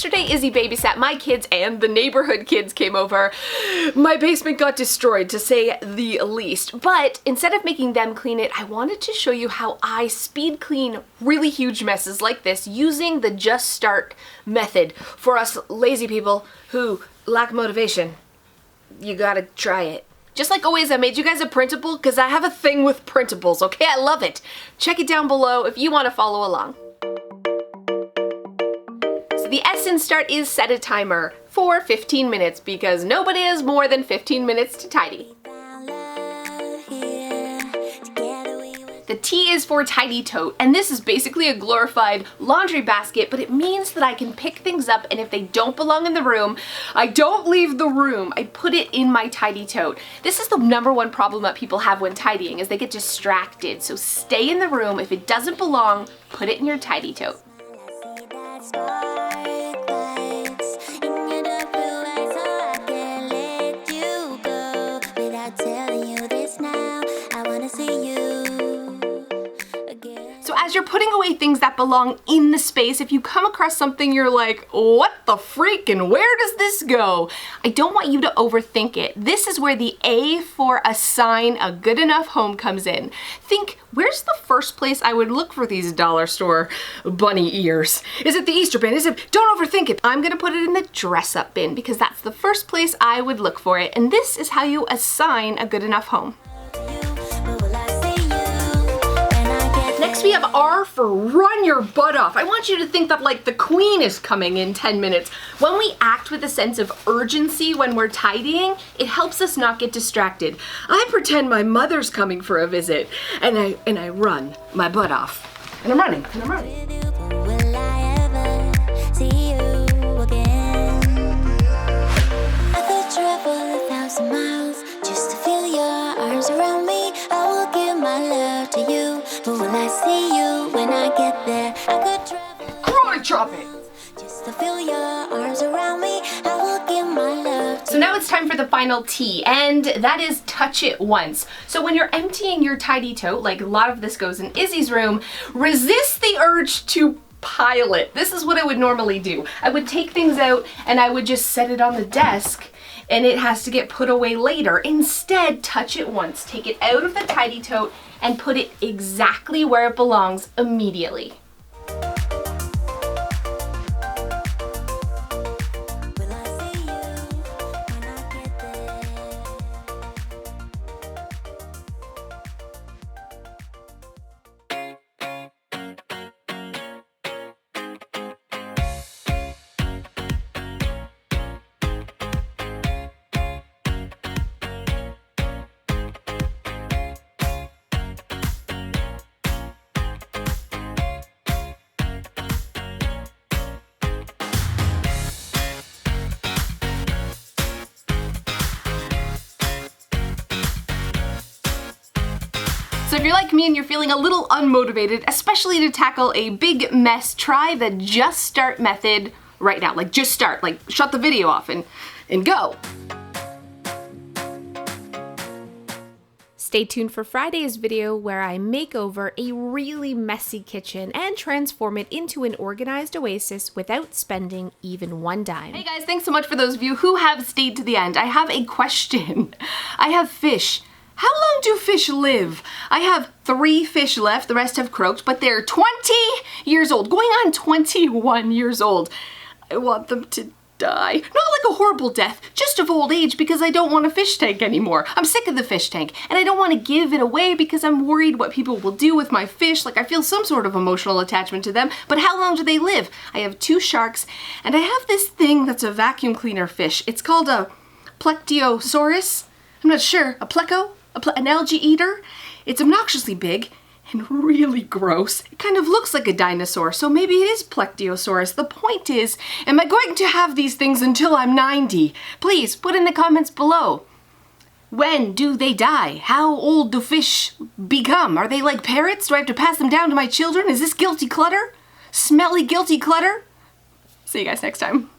yesterday Izzy babysat my kids and the neighborhood kids came over. My basement got destroyed, to say the least. But instead of making them clean it, I wanted to show you how I speed clean really huge messes like this using the Just Start method. For us lazy people who lack motivation, you gotta try it. Just like always, I made you guys a printable because I have a thing with printables, okay? I love it. Check it down below if you want to follow along. So the S in START is set a timer for 15 minutes because nobody has more than 15 minutes to tidy. The T is for tidy tote, and this is basically a glorified laundry basket, but it means that I can pick things up, and if they don't belong in the room, I don't leave the room. I put it in my tidy tote. This is the #1 problem that people have when tidying, is they get distracted. So stay in the room. If it doesn't belong, put it in your tidy tote. As you're putting away things that belong in the space, if you come across something you're like, what the freak and where does this go? I don't want you to overthink it. This is where the A for assign a good enough home comes in. Think, where's the first place I would look for these dollar store bunny ears? Is it the Easter bin? Don't overthink it. I'm gonna put it in the dress up bin because that's the first place I would look for it. And this is how you assign a good enough home. Next we have R for run your butt off. I want you to think that like the queen is coming in 10 minutes. When we act with a sense of urgency when we're tidying, it helps us not get distracted. I pretend my mother's coming for a visit and I run my butt off. And I'm running, and I'm running. Will I ever see you again? I could travel 1,000 miles just to feel your arms around me. I will give my love to you. But will I see you when I get there? I could travel. Karate chop it! Just to feel your arms around me. I will give my love. So now it's time for the final T, and that is touch it once. So when you're emptying your tidy tote, like a lot of this goes in Izzy's room, resist the urge to pile it. This is what I would normally do. I would take things out and I would just set it on the desk and it has to get put away later. Instead, touch it once. Take it out of the tidy tote and put it exactly where it belongs immediately. Will I see you when I get there? So if you're like me and you're feeling a little unmotivated, especially to tackle a big mess, try the Just Start method right now. Like just start, like shut the video off and go. Stay tuned for Friday's video where I make over a really messy kitchen and transform it into an organized oasis without spending even one dime. Hey guys, thanks so much for those of you who have stayed to the end. I have a question. I have fish. How long do fish live? I have 3 fish left, the rest have croaked, but they're 20 years old, going on 21 years old. I want them to die. Not like a horrible death, just of old age because I don't want a fish tank anymore. I'm sick of the fish tank and I don't want to give it away because I'm worried what people will do with my fish. Like I feel some sort of emotional attachment to them, but how long do they live? I have 2 sharks and I have this thing that's a vacuum cleaner fish. It's called a Plechtiosaurus. I'm not sure. A pleco? An algae eater? It's obnoxiously big and really gross. It kind of looks like a dinosaur, so maybe it is Plechtiosaurus. The point is, am I going to have these things until I'm 90? Please put in the comments below. When do they die? How old do fish become? Are they like parrots? Do I have to pass them down to my children? Is this guilty clutter? Smelly guilty clutter? See you guys next time.